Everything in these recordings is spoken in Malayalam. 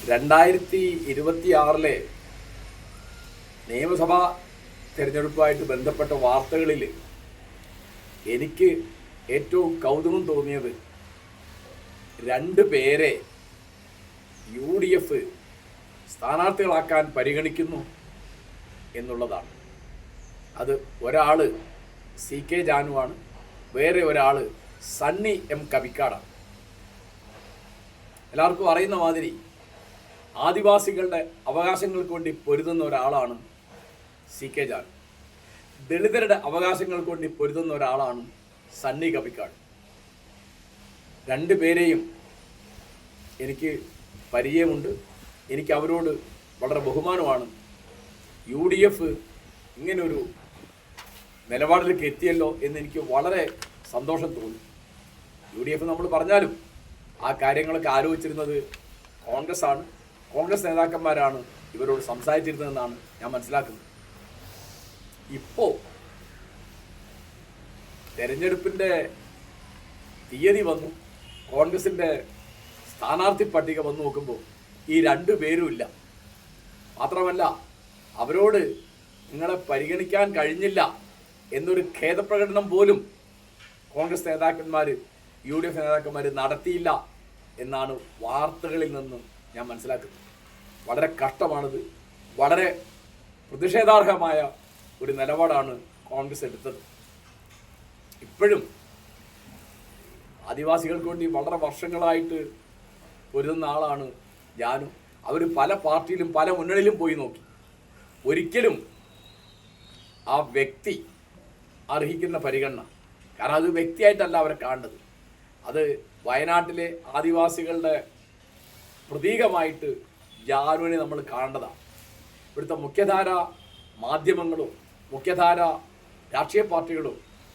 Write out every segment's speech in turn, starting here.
2026 നിയമസഭാ തിരഞ്ഞെടുപ്പുമായിട്ട് ബന്ധപ്പെട്ട വാർത്തകളിൽ എനിക്ക് ഏറ്റവും കൗതുകം തോന്നിയത് രണ്ട് പേരെ UDF സ്ഥാനാർത്ഥികളാക്കാൻ പരിഗണിക്കുന്നു എന്നുള്ളതാണ്. അത് ഒരാൾ CK ജാനുവാണ്, വേറെ ഒരാൾ സണ്ണി M കവിക്കാടാണ്. എല്ലാവർക്കും അറിയുന്ന മാതിരി ആദിവാസികളുടെ അവകാശങ്ങൾക്ക് വേണ്ടി പൊരുതുന്ന ഒരാളാണ് CK ജാനു. ദളിതരുടെ അവകാശങ്ങൾക്ക് വേണ്ടി പൊരുതുന്ന ഒരാളാണ് സണ്ണി കവിക്കാട്. രണ്ടുപേരെയും എനിക്ക് പരിചയമുണ്ട്. എനിക്ക് അവരോട് വളരെ ബഹുമാനമാണ്. UDF ഇങ്ങനൊരു നിലപാടിലേക്ക് എത്തിയല്ലോ എന്നെനിക്ക് വളരെ സന്തോഷം തോന്നി. UDF നമ്മൾ പറഞ്ഞാലും ആ കാര്യങ്ങളൊക്കെ ആലോചിച്ചിരുന്നത് കോൺഗ്രസ്സാണ്. കോൺഗ്രസ് നേതാക്കന്മാരാണ് ഇവരോട് സംസാരിച്ചിരുന്നതെന്നാണ് ഞാൻ മനസ്സിലാക്കുന്നത്. ഇപ്പോൾ തെരഞ്ഞെടുപ്പിൻ്റെ തീയതി വന്നു, കോൺഗ്രസിൻ്റെ സ്ഥാനാർത്ഥി പട്ടിക വന്നു നോക്കുമ്പോൾ ഈ രണ്ടു പേരും ഇല്ല. മാത്രമല്ല അവരോട് നിങ്ങളെ പരിഗണിക്കാൻ കഴിഞ്ഞില്ല എന്നൊരു ഖേദപ്രകടനം പോലും കോൺഗ്രസ് നേതാക്കന്മാർ UDF നേതാക്കന്മാർ നടത്തിയില്ല എന്നാണ് വാർത്തകളിൽ നിന്ന് ഞാൻ മനസ്സിലാക്കുന്നത്. വളരെ കഷ്ടമാണിത്. വളരെ പ്രതിഷേധാർഹമായ ഒരു നിലപാടാണ് കോൺഗ്രസ് എടുത്തത്. ഇപ്പോഴും ആദിവാസികൾക്ക് വേണ്ടി വളരെ വർഷങ്ങളായിട്ട് പൊരുതുന്ന ആളാണ് ജാനു. അവർ പല പാർട്ടിയിലും പല മുന്നണിയിലും പോയി നോക്കി. ഒരിക്കലും ആ വ്യക്തി അർഹിക്കുന്ന പരിഗണന, കാരണം അത് വ്യക്തിയായിട്ടല്ല അവരെ കാണുന്നത്, അത് വയനാട്ടിലെ ആദിവാസികളുടെ പ്രതീകമായിട്ട് ജാനുവിനെ നമ്മൾ കാണേണ്ടതാണ്. ഇവിടുത്തെ മുഖ്യധാര മാധ്യമങ്ങളോ മുഖ്യധാര രാഷ്ട്രീയ പാർട്ടികളോ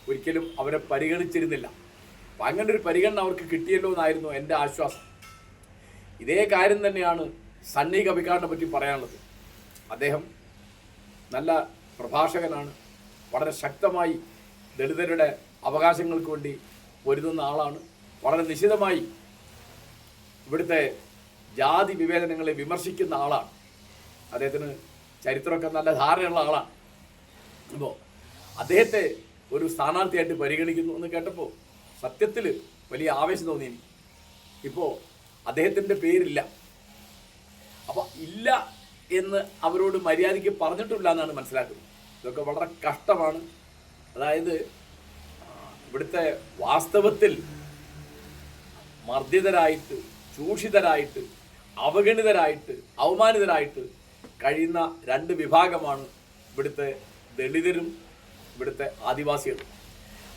ഒരിക്കലും അവരെ പരിഗണിച്ചിരുന്നില്ല. അപ്പം അങ്ങനെ ഒരു പരിഗണന അവർക്ക് കിട്ടിയല്ലോ എന്നായിരുന്നു എൻ്റെ ആശ്വാസം. ഇതേ കാര്യം തന്നെയാണ് സണ്ണി കവിക്കാടിനെ പറ്റി പറയാനുള്ളത്. അദ്ദേഹം നല്ല പ്രഭാഷകനാണ്. വളരെ ശക്തമായി ദളിതരുടെ അവകാശങ്ങൾക്ക് വേണ്ടി പൊരുതുന്ന ആളാണ്. വളരെ നിശിതമായി ഇവിടുത്തെ ജാതി വിവേചനങ്ങളെ വിമർശിക്കുന്ന ആളാണ്. അദ്ദേഹത്തിന് ചരിത്രമൊക്കെ നല്ല ധാരണയുള്ള ആളാണ്. അപ്പോൾ അദ്ദേഹത്തെ ഒരു സ്ഥാനാർത്ഥിയായിട്ട് പരിഗണിക്കുന്നു എന്ന് കേട്ടപ്പോൾ സത്യത്തിൽ വലിയ ആവേശം തോന്നി എനിക്ക്. ഇപ്പോൾ അദ്ദേഹത്തിൻ്റെ പേരില്ല. അപ്പോൾ ഇല്ല എന്ന് അവരോട് മര്യാദയ്ക്ക് പറഞ്ഞിട്ടില്ല എന്നാണ് മനസ്സിലാക്കുന്നത്. ഇതൊക്കെ വളരെ കഷ്ടമാണ്. അതായത് ഇവിടുത്തെ വാസ്തവത്തിൽ മർദ്ദിതരായിട്ട്, ചൂഷിതരായിട്ട്, അവഗണിതരായിട്ട്, അവമാനിതരായിട്ട് കഴിയുന്ന രണ്ട് വിഭാഗമാണ് ഇവിടുത്തെ ദളിതരും ഇവിടുത്തെ ആദിവാസികളും.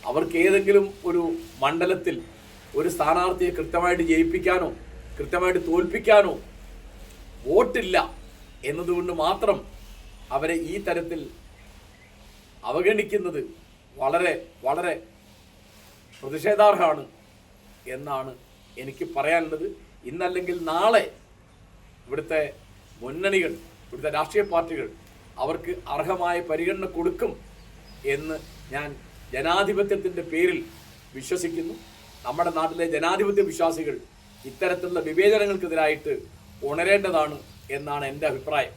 അവർക്ക് ഏതെങ്കിലും ഒരു മണ്ഡലത്തിൽ ഒരു സ്ഥാനാർത്ഥിയെ കൃത്യമായിട്ട് ജയിപ്പിക്കാനോ കൃത്യമായിട്ട് തോൽപ്പിക്കാനോ വോട്ടില്ല എന്നതുകൊണ്ട് മാത്രം അവരെ ഈ തരത്തിൽ അവഗണിക്കുന്നത് വളരെ വളരെ പ്രതിഷേധാർഹമാണ് എന്നാണ് എനിക്ക് പറയാനുള്ളത്. ഇന്നല്ലെങ്കിൽ നാളെ ഇവിടുത്തെ മുന്നണികൾ, ഇവിടുത്തെ രാഷ്ട്രീയ പാർട്ടികൾ അവർക്ക് അർഹമായ പരിഗണന കൊടുക്കും എന്ന് ഞാൻ ജനാധിപത്യത്തിൻ്റെ പേരിൽ വിശ്വസിക്കുന്നു. നമ്മുടെ നാട്ടിലെ ജനാധിപത്യ വിശ്വാസികൾ ഇത്തരത്തിലുള്ള വിവേചനങ്ങൾക്കെതിരായിട്ട് ഉണരേണ്ടതാണ് എന്നാണ് എൻ്റെ അഭിപ്രായം.